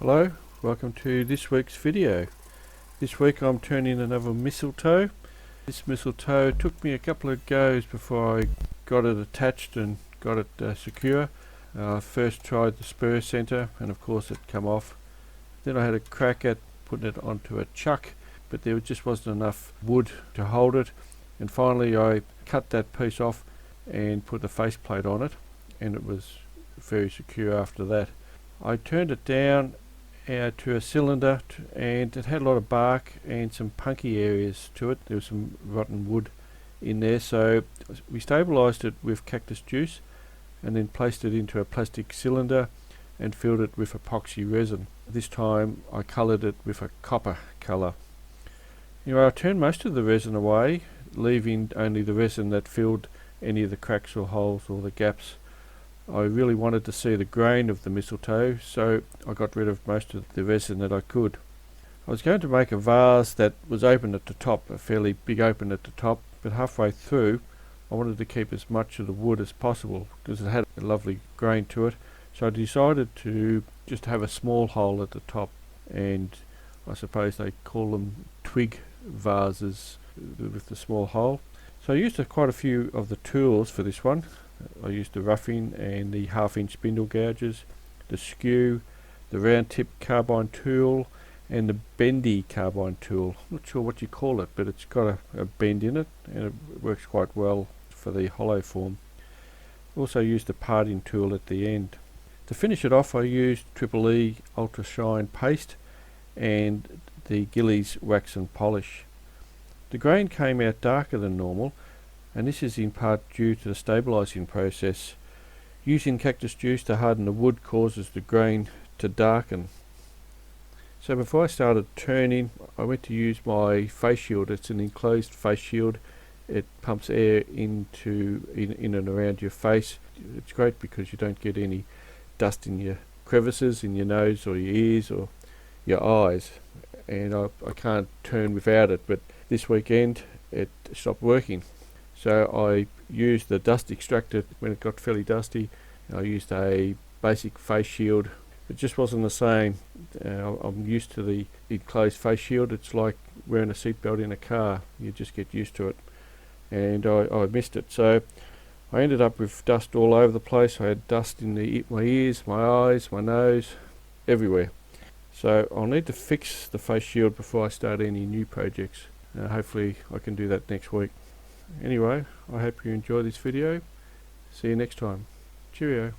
Hello, welcome to this week's video. This week I'm turning another mistletoe. This mistletoe took me a couple of goes before I got it attached and got it secure. I first tried the spur centre and of course it come off. Then I had a crack at putting it onto a chuck, but there just wasn't enough wood to hold it, and finally I cut that piece off and put the faceplate on it, and it was very secure after that. I turned it down to a cylinder and it had a lot of bark and some punky areas to it. There was some rotten wood in there, so we stabilised it with cactus juice and then placed it into a plastic cylinder and filled it with epoxy resin. This time I coloured it with a copper colour. Anyway, I turned most of the resin away, leaving only the resin that filled any of the cracks or holes or the gaps. I really wanted to see the grain of the mistletoe, so I got rid of most of the resin that I could. I was going to make a vase that was open at the top, a fairly big open at the top, but halfway through I wanted to keep as much of the wood as possible because it had a lovely grain to it, so I decided to just have a small hole at the top, and I suppose they call them twig vases with the small hole. So I used quite a few of the tools for this one. I used the roughing and the half-inch spindle gouges, the skew, the round tip carbine tool and the bendy carbine tool. Not sure what you call it, but it's got a bend in it and it works quite well for the hollow form. Also used the parting tool at the end. To finish it off I used Triple E Ultra Shine paste and the Gillies wax and polish. The grain came out darker than normal, and this is in part due to the stabilising process. Using cactus juice to harden the wood causes the grain to darken. So before I started turning, I went to use my face shield. It's an enclosed face shield. It pumps air in and around your face. It's great because you don't get any dust in your crevices, in your nose or your ears or your eyes. And I can't turn without it, but this weekend it stopped working. So I used the dust extractor when it got fairly dusty. I used a basic face shield. It just wasn't the same. I'm used to the enclosed face shield. It's like wearing a seatbelt in a car. You just get used to it. And I missed it. So I ended up with dust all over the place. I had dust in my ears, my eyes, my nose, everywhere. So I'll need to fix the face shield before I start any new projects. Hopefully I can do that next week. Anyway, I hope you enjoy this video. See you next time. Cheerio.